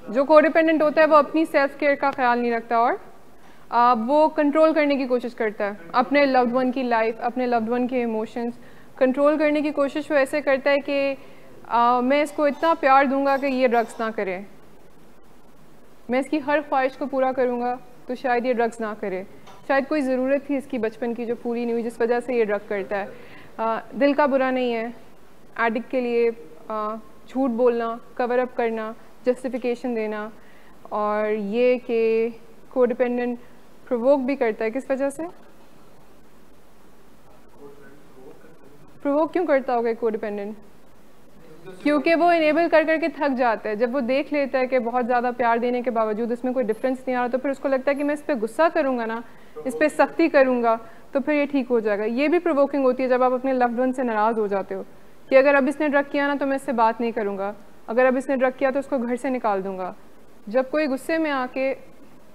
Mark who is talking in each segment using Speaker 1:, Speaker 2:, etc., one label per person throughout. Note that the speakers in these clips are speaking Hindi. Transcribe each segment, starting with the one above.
Speaker 1: जो कोडिपेंडेंट होता है वो अपनी सेल्फ केयर का ख्याल नहीं रखता और वो कंट्रोल करने की कोशिश करता है अपने लव्ड वन की लाइफ, अपने लव्ड वन के इमोशंस कंट्रोल करने की कोशिश वो ऐसे करता है कि मैं इसको इतना प्यार दूंगा कि ये ड्रग्स ना करे, मैं इसकी हर ख्वाहिश को पूरा करूंगा तो शायद ये ड्रग्स ना करे, शायद कोई ज़रूरत थी इसकी बचपन की जो पूरी नहीं हुई जिस वजह से ये ड्रग करता है। दिल का बुरा नहीं है, एडिक्ट के लिए झूठ बोलना, कवर अप करना, जस्टिफिकेशन देना, और ये कि कोडिपेंडेंट प्रोवोक भी करता है। किस वजह से प्रोवोक क्यों करता होगा कोडिपेंडेंट? क्योंकि वो इनेबल कर करके थक जाता है। जब वो देख लेता है कि बहुत ज़्यादा प्यार देने के बावजूद इसमें कोई डिफरेंस नहीं आ रहा, तो फिर उसको लगता है कि मैं इस पर गुस्सा करूँगा ना, इस पर सख्ती करूँगा तो फिर ये ठीक हो जाएगा। ये भी प्रोवोकिंग होती है जब आप अपने लव्ड वन से नाराज़ हो जाते हो कि अगर अब इसने ड्रग किया ना तो मैं इससे बात नहीं करूँगा, अगर अब इसने ड्रग किया तो उसको घर से निकाल दूँगा। जब कोई गुस्से में आके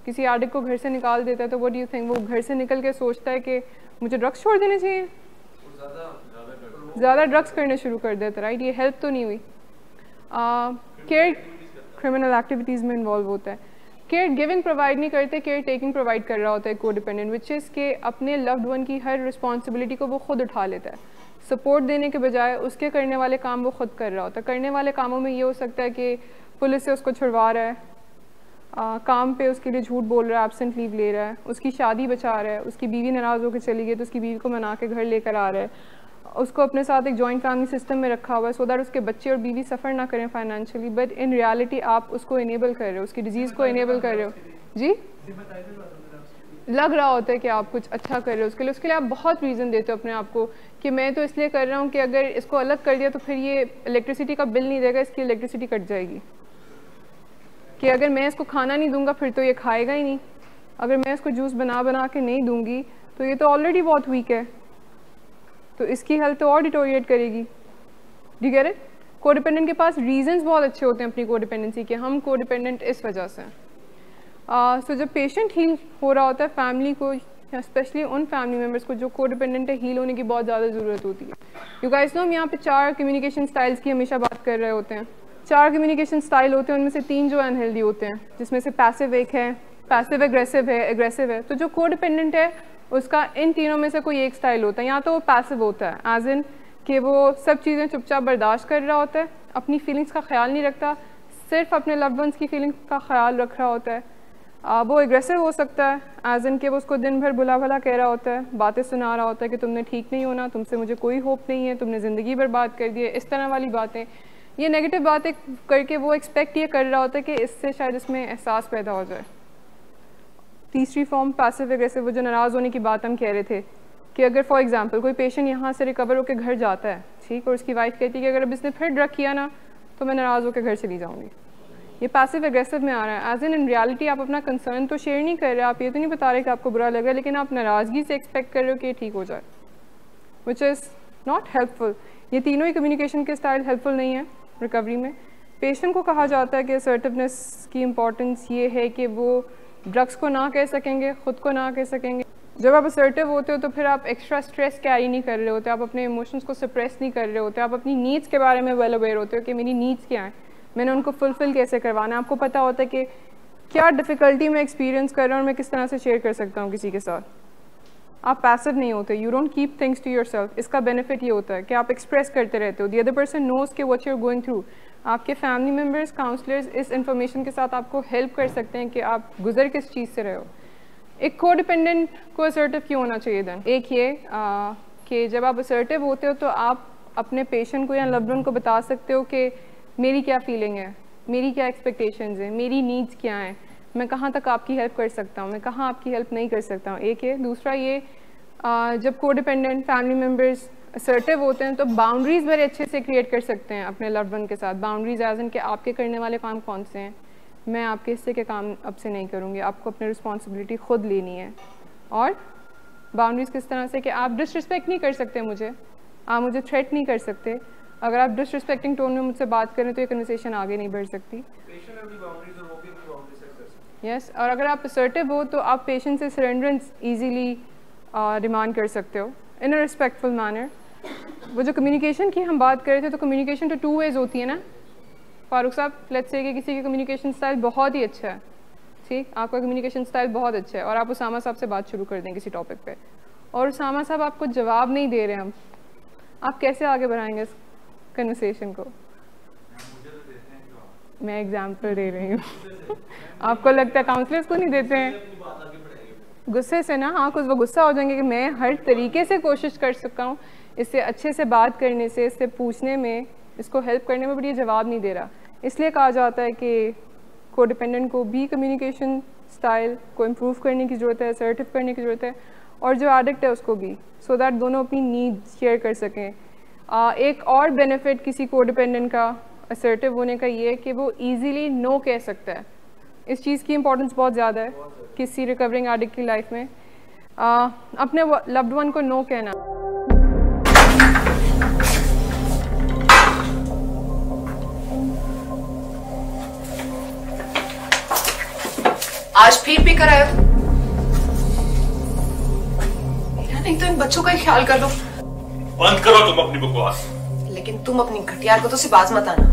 Speaker 1: किसी एडिक्ट को घर से निकाल देता है तो व्हाट डू यू थिंक, वो घर से निकल के सोचता है कि मुझे ड्रग्स छोड़ देने चाहिए, ज़्यादा ड्रग्स करने शुरू कर देता है, राइट? ये हेल्प तो नहीं हुई। केयर क्रिमिनल एक्टिविटीज़ में इन्वॉल्व होता है। केयर गिविंग प्रोवाइड नहीं करते, केयर टेकिंग प्रोवाइड कर रहा होता है कोडिपेंडेंट, विच इज़ के अपने लव्ड वन की हर रिस्पॉन्सिबिलिटी को वो खुद उठा लेता है। सपोर्ट देने के बजाय उसके करने वाले काम वो खुद कर रहा होता है। करने वाले कामों में ये हो सकता है कि पुलिस से उसको छुड़वा रहा है, काम पे उसके लिए झूठ बोल रहा है, एब्सेंट लीव ले रहा है, उसकी शादी बचा रहा है, उसकी बीवी नाराज़ होकर चली गई तो उसकी बीवी को मना के घर लेकर आ रहा है, उसको अपने साथ एक जॉइंट फैमिली सिस्टम में रखा हुआ है सो दैट उसके बच्चे और बीवी सफ़र ना करें फाइनेंशियली, बट इन रियलिटी आप उसको इनेबल कर रहे हो, उसकी डिजीज़ को इनेबल कर रहे हो। जी, लग रहा होता है कि आप कुछ अच्छा कर रहे हो उसके लिए आप बहुत रीज़न देते हो अपने आप को कि मैं तो इसलिए कर रहा हूँ कि अगर इसको अलग कर दिया तो फिर ये इलेक्ट्रिसिटी का बिल नहीं देगा, इसकी इलेक्ट्रिसिटी कट जाएगी, कि अगर मैं इसको खाना नहीं दूंगा फिर तो ये खाएगा ही नहीं, अगर मैं इसको जूस बना के नहीं दूंगी तो ये तो ऑलरेडी बहुत वीक है तो इसकी हेल्थ तो और डिटोरिएट करेगी। D get it? कोडिपेंडेंट के पास रीजंस बहुत अच्छे होते हैं अपनी कोडिपेंडेंसी के, हम कोडिपेंडेंट इस वजह से। सो जब पेशेंट हील हो रहा होता है, फैमिली को स्पेशली उन फैमिली मेम्बर्स को जो कोडिपेंडेंट है हील होने की बहुत ज़्यादा ज़रूरत होती है। यू गाइस नो हम यहाँ पे 4 कम्युनिकेशन स्टाइल्स की हमेशा बात कर रहे होते हैं। 4 कम्युनिकेशन स्टाइल होते हैं, उनमें से 3 जो अनहेल्दी होते हैं, जिसमें से पैसिव एक है, पैसिव एग्रेसिव है, एग्रेसिव है। तो जो कोडिपेंडेंट है उसका इन तीनों में से कोई एक स्टाइल होता है, या तो वो पैसिव होता है एज इन कि वो सब चीज़ें चुपचाप बर्दाश्त कर रहा होता है, अपनी फीलिंग्स का ख्याल नहीं रखता, सिर्फ अपने लव्ड वंस की फीलिंग्स का ख्याल रख रहा होता है। वो एग्रेसिव हो सकता है एज इन कि वो उसको दिन भर बुला भला कह रहा होता है, बातें सुना रहा होता है कि तुमने ठीक नहीं होना, तुमसे मुझे कोई होप नहीं है, तुमने ज़िंदगी बर्बाद कर दी है, इस तरह वाली बातें, ये नेगेटिव बातें करके वो एक्सपेक्ट ये कर रहा होता है कि इससे शायद इसमें एहसास पैदा हो जाए। तीसरी फॉर्म पैसिव एग्रेसिव, वो जो नाराज़ होने की बात हम कह रहे थे कि अगर फॉर एग्जांपल कोई पेशेंट यहाँ से रिकवर होकर घर जाता है, ठीक, और उसकी वाइफ कहती है कि अगर अब इसने फिर ड्रग किया ना तो मैं नाराज़ होकर घर चली जाऊँगी, ये पैसिव एग्रेसिव में आ रहा है। एज इन रियलिटी आप अपना कंसर्न तो शेयर नहीं कर रहे, आप ये तो नहीं बता रहे कि आपको बुरा लग रहा है, लेकिन आप नाराज़गी से एक्सपेक्ट कर रहे हो कि ये ठीक हो जाए, विच इज़ नॉट हेल्पफुल। ये तीनों ही कम्युनिकेशन के स्टाइल हेल्पफुल नहीं है रिकवरी में। पेशेंट को कहा जाता है कि असर्टिवनेस की इम्पॉर्टेंस ये है कि वो ड्रग्स को ना कह सकेंगे, ख़ुद को ना कह सकेंगे। जब आप असर्टिव होते हो तो फिर आप एक्स्ट्रा स्ट्रेस कैरी नहीं कर रहे होते, आप अपने इमोशंस को सप्रेस नहीं कर रहे होते, आप अपनी नीड्स के बारे में वेल अवेयर होते हो कि मेरी नीड्स क्या हैं, मैंने उनको फुलफ़िल कैसे करवाना है। आपको पता होता है कि क्या डिफ़िकल्टी मैं एक्सपीरियंस कर रहा हूँ और मैं किस तरह से शेयर कर सकता हूँ किसी के साथ। आप पैसिव नहीं होते, you don't keep things to yourself. इसका बेनिफिट ये होता है कि आप एक्सप्रेस करते रहते हो, द अदर पर्सन नोज़ के what you are going through. आपके फैमिली मेम्बर्स, काउंसलर्स इस इंफॉर्मेशन के साथ आपको हेल्प कर सकते हैं कि आप गुजर किस चीज़ से रहे हो। एक कोडिपेंडेंट को असर्टिव क्यों होना चाहिए देन? एक ये कि जब आप असर्टिव होते हो तो आप अपने पेशेंट को या लव्ड वन को बता सकते हो कि मेरी क्या फीलिंग है, मेरी क्या एक्सपेक्टेशंस हैं, मेरी नीड्स क्या हैं, मैं कहाँ तक आपकी हेल्प कर सकता हूँ, मैं कहाँ आपकी हेल्प नहीं कर सकता हूँ। एक है। दूसरा ये जब कोडिपेंडेंट फैमिली मेम्बर्स असर्टिव होते हैं तो बाउंड्रीज़ बड़े अच्छे से क्रिएट कर सकते हैं अपने लव्ड वन के साथ। बाउंड्रीज एज इन कि आपके करने वाले काम कौन से हैं, मैं आपके हिस्से के काम अब से नहीं करूँगी, आपको अपनी रिस्पॉन्सिबिलिटी खुद लेनी है। और बाउंड्रीज़ किस तरह से कि आप डिसरिस्पेक्ट नहीं कर सकते मुझे, आप मुझे थ्रेट नहीं कर सकते। अगर आप डिसरिस्पेक्टिंग टोन में मुझसे बात करें तो ये कन्वर्सेशन आगे नहीं बढ़ सकती। यस, और अगर आप असर्टिव हो तो आप पेशेंट से सरेंडरेंस ईजीली डिमांड कर सकते हो इन अ रिस्पेक्टफुल मैनर। वो जो कम्युनिकेशन की हम बात कर रहे थे, तो कम्युनिकेशन तो 2 वेज़ होती है ना, फारूक साहब, लेट्स से कि किसी का कम्युनिकेशन स्टाइल बहुत ही अच्छा है, ठीक, आपका कम्युनिकेशन स्टाइल बहुत अच्छा है, और आप उसामा साहब से बात शुरू कर दें किसी टॉपिक पे, और उसामा साहब आपको जवाब नहीं दे रहे हम, आप कैसे आगे बढ़ाएंगे इस कन्वर्सेशन को? मैं एग्जाम्पल दे रही हूँ आपको लगता है काउंसलर्स को नहीं देते हैं? गुस्से से ना, हाँ, कुछ वो गुस्सा हो जाएंगे कि मैं हर तरीके से कोशिश कर सकता हूँ इससे अच्छे से बात करने से, इससे पूछने में, इसको हेल्प करने में, बट ये जवाब नहीं दे रहा। इसलिए कहा जाता है कि को डिपेंडेंट को भी कम्युनिकेशन स्टाइल को इम्प्रूव करने की ज़रूरत है, असर्टिव करने की ज़रूरत है, और जो एडिक्ट है उसको भी, सो दैट दोनों अपनी नीड शेयर कर सकें। एक और बेनिफिट किसी को डिपेंडेंट का असर्टिव होने का ये है कि वो ईजीली नो कह सकता है। इस चीज़ की इम्पोर्टेंस बहुत ज़्यादा है किसी रिकवरिंग एडिक्ट की लाइफ में। अपने लव्ड वन को नो कहना।
Speaker 2: आज फिर पी कर आए हो? मेरा नहीं तो इन बच्चों का ही ख्याल कर लो।
Speaker 3: बंद करो तुम अपनी बकवास।
Speaker 2: लेकिन तुम अपनी घटियार को तो सिर्फ बाज मत आना।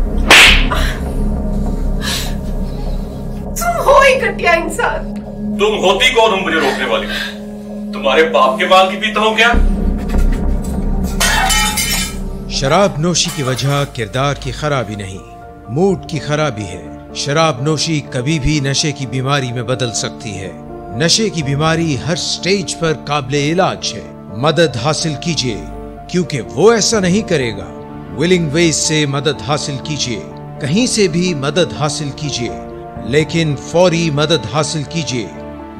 Speaker 2: तुम हो ही घटिया इंसान।
Speaker 3: तुम होती कौन हो मुझे रोकने वाली? तुम्हारे बाप के बाल की पीता हूं क्या?
Speaker 4: शराब नोशी की वजह किरदार की खराबी नहीं, मूड की खराबी है। शराब नोशी कभी भी नशे की बीमारी में बदल सकती है। नशे की बीमारी हर स्टेज पर काबिले इलाज है। मदद हासिल कीजिए, क्योंकि वो ऐसा नहीं करेगा। विलिंग वेज से मदद हासिल कीजिए, कहीं से भी मदद हासिल कीजिए, लेकिन फौरी मदद हासिल कीजिए।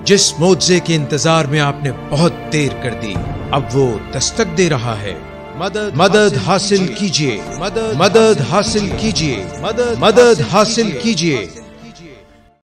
Speaker 4: जिस मुआवजे के इंतजार में आपने बहुत देर कर दी, अब वो दस्तक दे रहा है। मदद हासिल कीजिए, मदद हासिल कीजिए, मदद हासिल कीजिए।